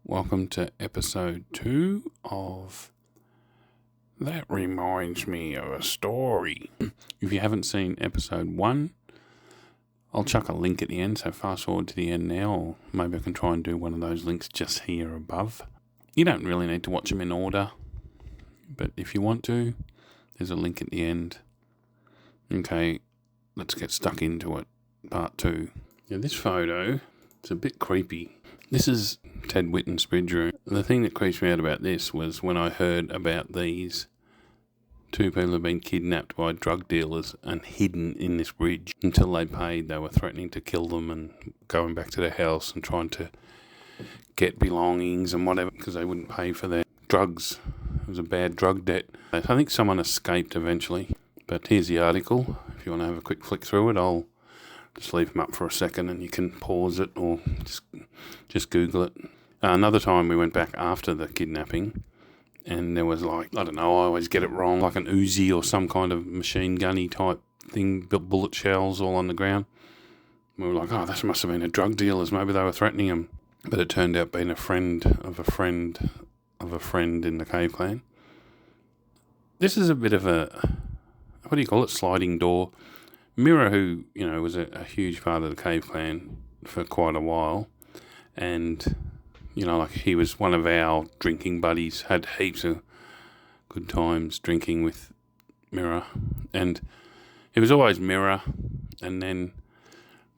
Welcome to episode 2 of That Reminds Me of a Story. If you haven't seen episode 1, I'll chuck a link at the end, so fast forward to the end now, or maybe I can try and do one of those links just here above. You don't really need to watch them in order, but if you want to, there's a link at the end. Okay, let's get stuck into it. Part 2. Now this photo, it's a bit creepy. This is Ted Whitten's bridge room. The thing that creeps me out about this was when I heard about these two people have been kidnapped by drug dealers and hidden in this bridge. Until they paid, they were threatening to kill them and going back to their house and trying to get belongings and whatever because they wouldn't pay for their drugs. It was a bad drug debt. I think someone escaped eventually. But here's the article. If you want to have a quick flick through it, I'll just leave them up for a second and you can pause it or just Google it. Another time we went back after the kidnapping and there was I always get it wrong, like an Uzi or some kind of machine gunny type thing, bullet shells all on the ground. We were like, this must have been a drug dealers, maybe they were threatening him. But it turned out being a friend of a friend of a friend in the Cave Clan. This is a bit of a, sliding door. Mirror, who, was a huge part of the Cave Clan for quite a while, and, he was one of our drinking buddies, had heaps of good times drinking with Mirror, and it was always Mirror, and then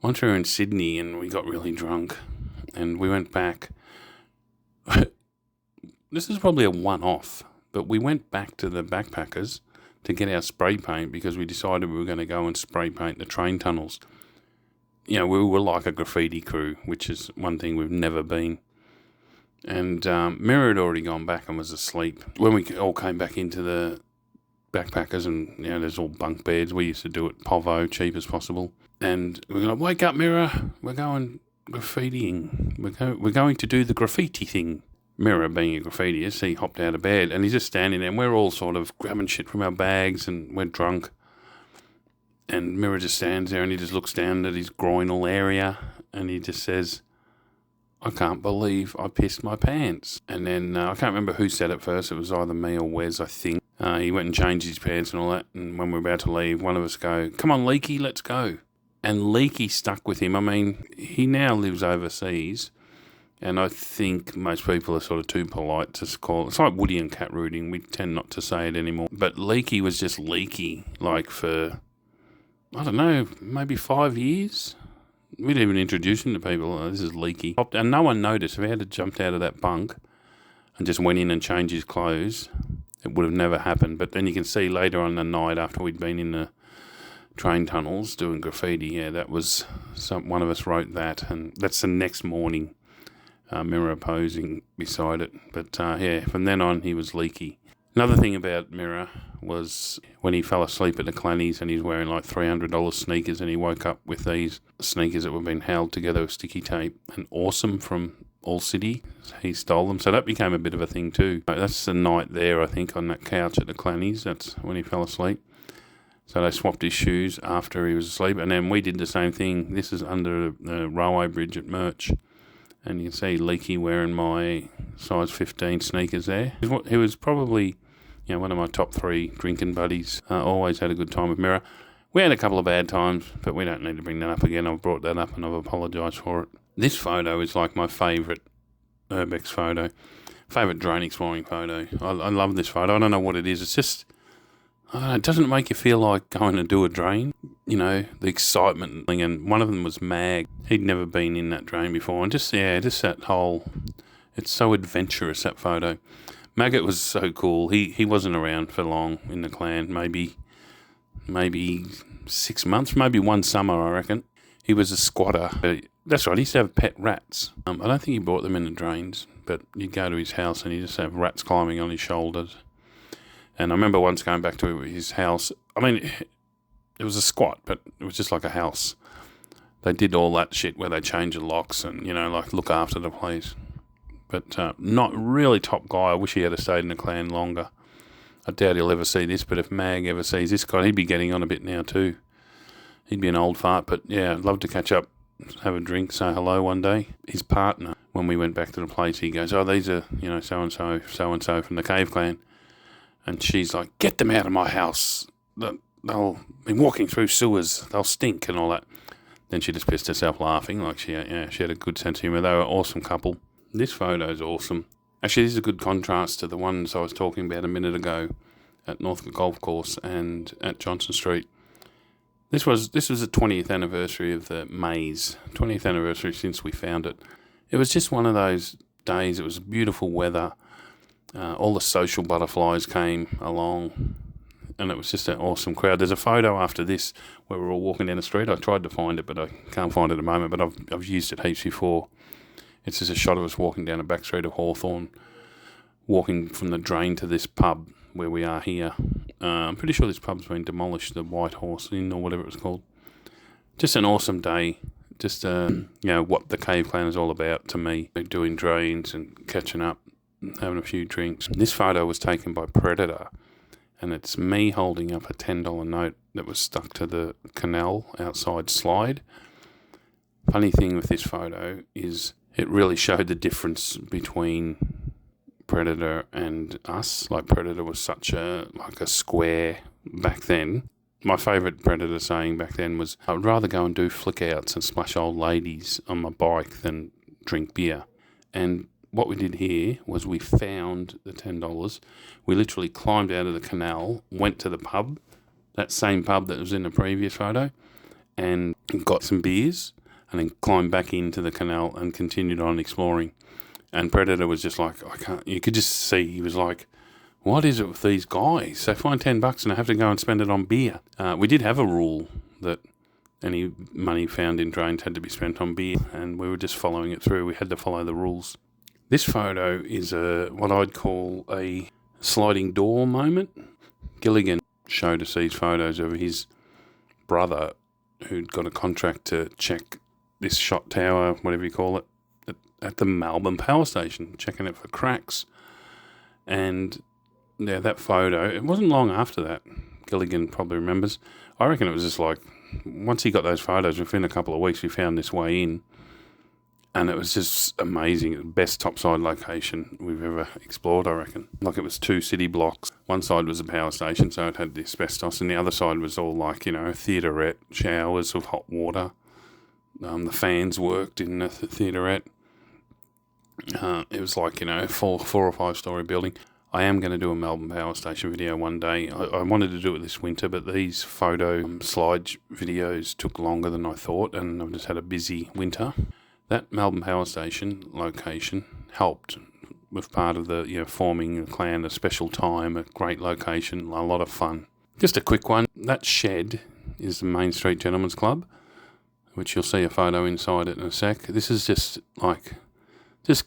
once we were in Sydney and we got really drunk, and we went back, this is probably a one-off, but we went back to the Backpackers to get our spray paint because we decided we were going to go and spray paint the train tunnels. We were like a graffiti crew, which is one thing we've never been. And Mirror had already gone back and was asleep. When we all came back into the Backpackers and, there's all bunk beds, we used to do it povo, cheap as possible. And we were like, wake up, Mirror, we're going graffitiing. We're going to do the graffiti thing. Mirror, being a graffitiist, he hopped out of bed and he's just standing there and we're all sort of grabbing shit from our bags and we're drunk. And Mirror just stands there and he just looks down at his groinal area and he just says, I can't believe I pissed my pants. And then I can't remember who said it first. It was either me or Wes, I think. He went and changed his pants and all that. And when we were about to leave, one of us go, come on, Leaky, let's go. And Leaky stuck with him. I mean, he now lives overseas. And I think most people are sort of too polite to call it. It's like Woody and cat rooting. We tend not to say it anymore. But Leaky was just Leaky, for, maybe 5 years. We didn't even introduce him to people. This is Leaky. And no one noticed. If he had jumped out of that bunk and just went in and changed his clothes, it would have never happened. But then you can see later on the night after we'd been in the train tunnels doing graffiti, that was one of us wrote that. And that's the next morning. Mirror posing beside it. But from then on he was Leaky. Another thing about Mirror was when he fell asleep at the Clannies and he's wearing like $300 sneakers and he woke up with these sneakers that were being held together with sticky tape and Awesome from All City. He stole them. So that became a bit of a thing too. That's the night there, I think, on that couch at the Clannies. That's when he fell asleep. So they swapped his shoes after he was asleep. And then we did the same thing. This is under the railway bridge at Murch. And you can see Leaky wearing my size 15 sneakers there. He was probably, one of my top 3 drinking buddies. Always had a good time with Mirror. We had a couple of bad times, but we don't need to bring that up again. I've brought that up and I've apologised for it. This photo is like my favourite Urbex photo. Favourite drone exploring photo. I love this photo. I don't know what it is. It's just, it doesn't make you feel like going to do a drain. The excitement thing. And one of them was Mag. He'd never been in that drain before. And just that whole, it's so adventurous, that photo. Maggot was so cool. He wasn't around for long in the clan. Maybe 6 months, maybe one summer, I reckon. He was a squatter. That's right, he used to have pet rats. I don't think he brought them in the drains, but you'd go to his house and he'd just have rats climbing on his shoulders. And I remember once going back to his house. It was a squat, but it was just like a house. They did all that shit where they change the locks and, look after the place. But not really top guy. I wish he had stayed in the clan longer. I doubt he'll ever see this, but if Mag ever sees this guy, he'd be getting on a bit now too. He'd be an old fart, but yeah, I'd love to catch up, have a drink, say hello one day. His partner when we went back to the place, he goes, "Oh, these are, so-and-so from the Cave Clan." And she's like, "Get them out of my house. They'll be walking through sewers. They'll stink," and all that. Then she just pissed herself laughing. Like she had a good sense of humour. They were an awesome couple. This photo's awesome. Actually, this is a good contrast to the ones I was talking about a minute ago at Northcote Golf Course and at Johnson Street. This was the 20th anniversary of the maze. 20th anniversary since we found it. It was just one of those days. It was beautiful weather. All the social butterflies came along, and it was just an awesome crowd. There's a photo after this where we're all walking down the street. I tried to find it, but I can't find it at the moment, but I've used it heaps before. It's just a shot of us walking down a back street of Hawthorn, walking from the drain to this pub where we are here. I'm pretty sure this pub's been demolished, the White Horse Inn or whatever it was called. Just an awesome day. Just, what the Cave Clan is all about to me. Doing drains and catching up, having a few drinks. This photo was taken by Predator, and it's me holding up a $10 note that was stuck to the canal outside Slide. Funny thing with this photo is it really showed the difference between Predator and us. Like, Predator was such a square back then. My favourite Predator saying back then was, "I would rather go and do flick outs and splash old ladies on my bike than drink beer." And what we did here was we found the $10. We literally climbed out of the canal, went to the pub, that same pub that was in the previous photo, and got some beers, and then climbed back into the canal and continued on exploring. And Predator was just like, I can't, you could just see, he was like, what is it with these guys? They find $10 and I have to go and spend it on beer. We did have a rule that any money found in drains had to be spent on beer, and we were just following it through. We had to follow the rules. This photo is what I'd call a sliding door moment. Gilligan showed us these photos of his brother who'd got a contract to check this shot tower, whatever you call it, at the Melbourne Power Station, checking it for cracks. And yeah, that photo, it wasn't long after that. Gilligan probably remembers. I reckon it was just like, once he got those photos, within a couple of weeks, we found this way in. And it was just amazing. The best topside location we've ever explored, I reckon. Like, it was 2 city blocks. One side was a power station, so it had the asbestos, and the other side was all like, theaterette, showers of hot water. The fans worked in the theaterette. It was like, 4 or 5 story building. I am going to do a Melbourne Power Station video one day. I wanted to do it this winter, but these photo slide videos took longer than I thought, and I've just had a busy winter. That Melbourne Power Station location helped with part of the forming a clan, a special time, a great location, a lot of fun. Just a quick one. That shed is the Main Street Gentlemen's Club, which you'll see a photo inside it in a sec. This is just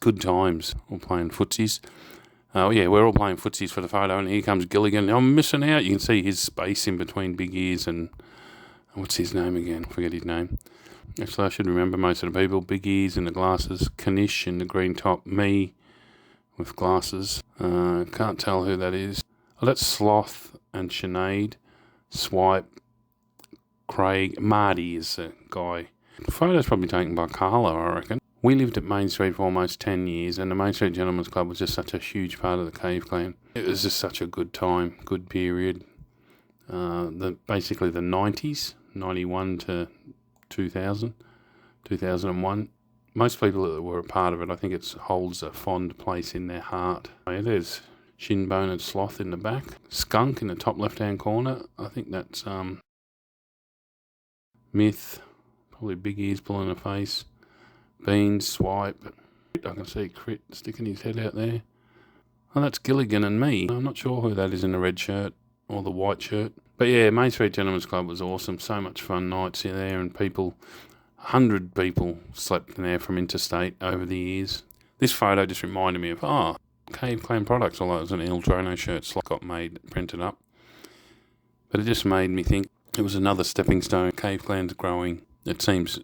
good times. All playing footsies. Oh yeah, we're all playing footsies for the photo, and here comes Gilligan. I'm missing out. You can see his space in between Big Ears and what's his name again? I forget his name. Actually, I should remember most of the people. Big Ears in the glasses, Kanish in the green top, me with glasses. Can't tell who that is. Oh, that's Sloth and Sinead, Swipe, Craig. Marty is the guy. The photo's probably taken by Carla, I reckon. We lived at Main Street for almost 10 years, and the Main Street Gentlemen's Club was just such a huge part of the Cave Clan. It was just such a good time, good period. Basically the 90s, 91 to 2000, 2001. Most people that were a part of it, I think it holds a fond place in their heart. Yeah, there's Shinbone and Sloth in the back. Skunk in the top left-hand corner. I think that's Myth, probably Big Ears pulling a face. Beans, Swipe. I can see Crit sticking his head out there. Oh, that's Gilligan and me. I'm not sure who that is in the red shirt or the white shirt. But yeah, Main Street Gentlemen's Club was awesome. So much fun nights in there, and 100 people slept in there from interstate over the years. This photo just reminded me of, Cave Clan products, although it was an Il Drono shirt slot got made, printed up. But it just made me think it was another stepping stone. Cave Clan's growing. It seems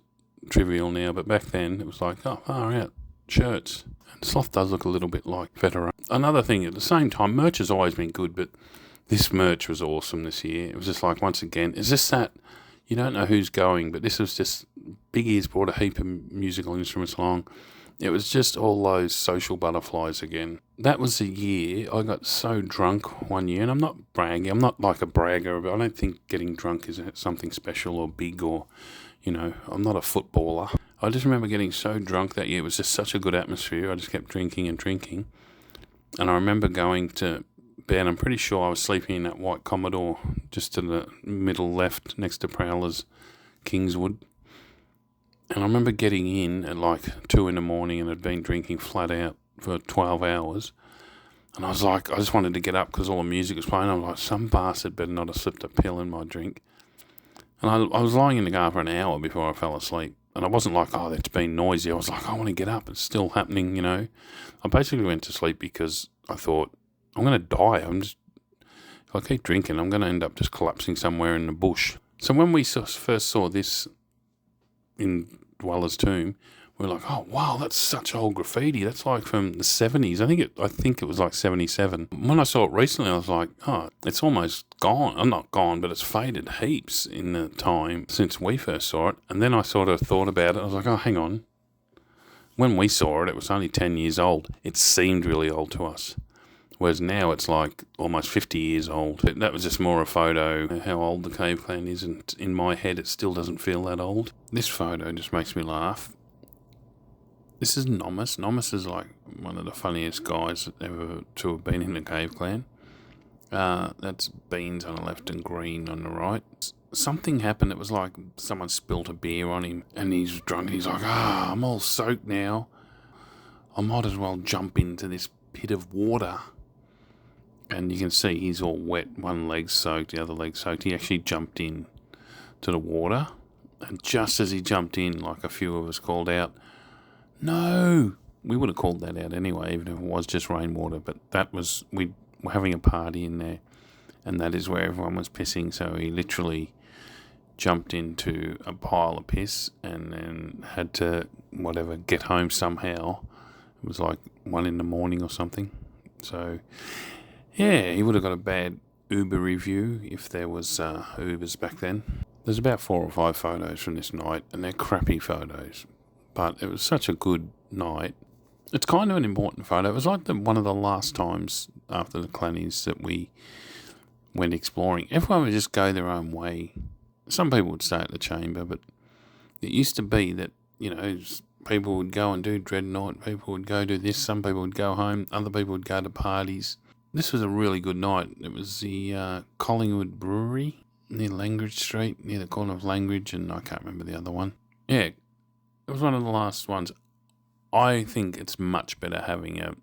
trivial now, but back then it was like, far out, shirts. And Sloth does look a little bit like Veteran. Another thing, at the same time, merch has always been good, but this merch was awesome this year. It was just like, once again, it's just that you don't know who's going, but this was just, Big Ears brought a heap of musical instruments along. It was just all those social butterflies again. That was the year I got so drunk one year, and I'm not bragging. I'm not like a bragger, but I don't think getting drunk is something special or big or, I'm not a footballer. I just remember getting so drunk that year. It was just such a good atmosphere. I just kept drinking and drinking. And I remember going to bed. I'm pretty sure I was sleeping in that white Commodore just to the middle left next to Prowler's Kingswood. And I remember getting in at like 2 in the morning and had been drinking flat out for 12 hours. And I was like, I just wanted to get up because all the music was playing. I was like, some bastard better not have slipped a pill in my drink. And I was lying in the car for an hour before I fell asleep. And I wasn't like, oh, that's been noisy. I was like, I want to get up. It's still happening, I basically went to sleep because I thought, I'm going to die. If I keep drinking, I'm going to end up just collapsing somewhere in the bush. So when we first saw this in Dweller's Tomb, we were like, oh wow, that's such old graffiti. That's like from the 70s. I think it was like 77. When I saw it recently, I was like, oh, it's almost gone. I'm not gone, but it's faded heaps in the time since we first saw it. And then I sort of thought about it. I was like, oh, hang on. When we saw it, it was only 10 years old. It seemed really old to us. Whereas now it's like almost 50 years old. That was just more a photo how old the Cave Clan is, and in my head it still doesn't feel that old. This photo just makes me laugh. This is Nomus. Nomus is like one of the funniest guys ever to have been in the Cave Clan. That's Beans on the left and Green on the right. Something happened. It was like someone spilt a beer on him and he's drunk. He's like, I'm all soaked now. I might as well jump into this pit of water. And you can see he's all wet. One leg's soaked, the other leg's soaked. He actually jumped in to the water. And just as he jumped in, like a few of us called out, no! We would have called that out anyway, even if it was just rainwater. But we were having a party in there. And that is where everyone was pissing. So he literally jumped into a pile of piss and then had to, get home somehow. It was like 1 in the morning or something. So... yeah, he would have got a bad Uber review if there was Ubers back then. There's about 4 or 5 photos from this night, and they're crappy photos. But it was such a good night. It's kind of an important photo. It was like one of the last times after the Clannies that we went exploring. Everyone would just go their own way. Some people would stay at the chamber, but it used to be that, people would go and do Dreadnought, people would go do this, some people would go home, other people would go to parties. This was a really good night. It was the Collingwood Brewery near Langridge Street, near the corner of Langridge, and I can't remember the other one. Yeah, it was one of the last ones. I think it's much better having a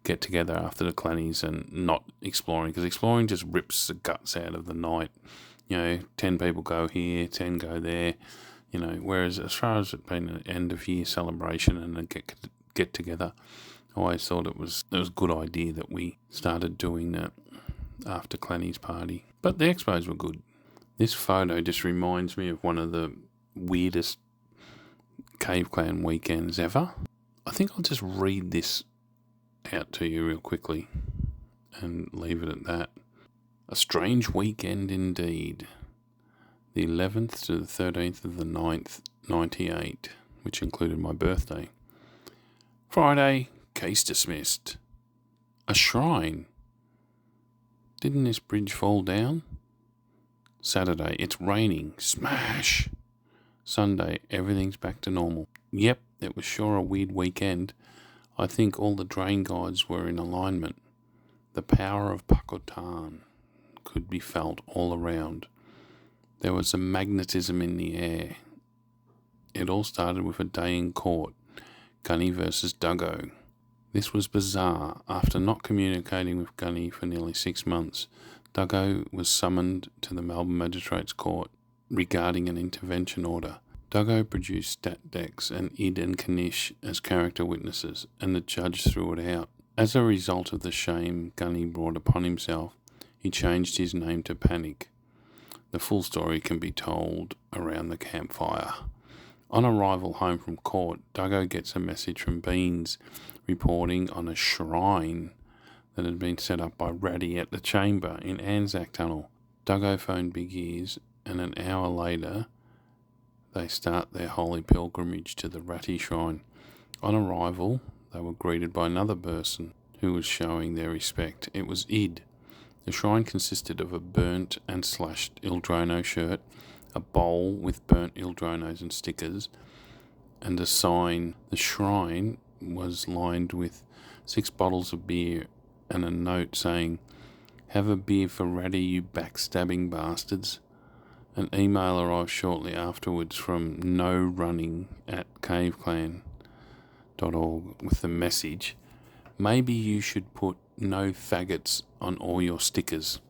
get-together after the Clannies and not exploring, because exploring just rips the guts out of the night. 10 people go here, 10 go there, whereas as far as it being an end-of-year celebration and a get-together, I always thought it was a good idea that we started doing that after Clanny's party. But the expos were good. This photo just reminds me of one of the weirdest Cave Clan weekends ever. I think I'll just read this out to you real quickly and leave it at that. A strange weekend indeed. The 11th to the 13th of the 9th, 98, which included my birthday. Friday, case dismissed. A shrine. Didn't this bridge fall down? Saturday, it's raining. Smash! Sunday, everything's back to normal. Yep, it was sure a weird weekend. I think all the drain guides were in alignment. The power of Pakotan could be felt all around. There was a magnetism in the air. It all started with a day in court. Gunny versus Duggo. This was bizarre. After not communicating with Gunny for nearly 6 months, Duggo was summoned to the Melbourne Magistrates Court regarding an intervention order. Duggo produced stat decks and Id and Kanish as character witnesses, and the judge threw it out. As a result of the shame Gunny brought upon himself, he changed his name to Panic. The full story can be told around the campfire. On arrival home from court, Duggo gets a message from Beans reporting on a shrine that had been set up by Ratty at the chamber in Anzac Tunnel. Duggo phoned Big Ears, and an hour later they start their holy pilgrimage to the Ratty shrine. On arrival, they were greeted by another person who was showing their respect. It was Id. The shrine consisted of a burnt and slashed Ildrono shirt, a bowl with burnt Ildronos and stickers, and a sign. The shrine was lined with 6 bottles of beer and a note saying, "Have a beer for Ratty, you backstabbing bastards." An email arrived shortly afterwards from norunning@caveclan.org with the message, "Maybe you should put no faggots on all your stickers."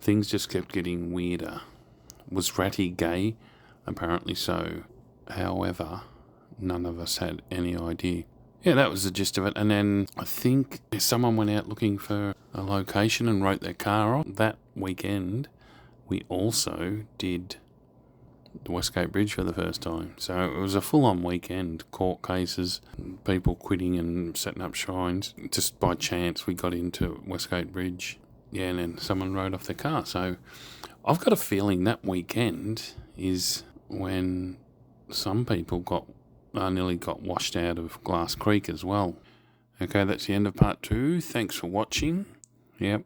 Things just kept getting weirder. Was Ratty gay? Apparently so. However, none of us had any idea. Yeah, that was the gist of it. And then I think someone went out looking for a location and wrote their car on. That weekend, we also did the Westgate Bridge for the first time. So it was a full-on weekend. Court cases, people quitting and setting up shrines. Just by chance, we got into Westgate Bridge. Yeah, and then someone rode off their car. So I've got a feeling that weekend is when some people nearly got washed out of Glass Creek as well. Okay, that's the end of part 2. Thanks for watching. Yep,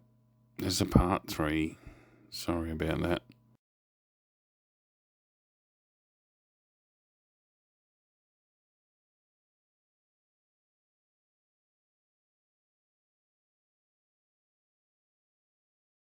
there's a part 3. Sorry about that.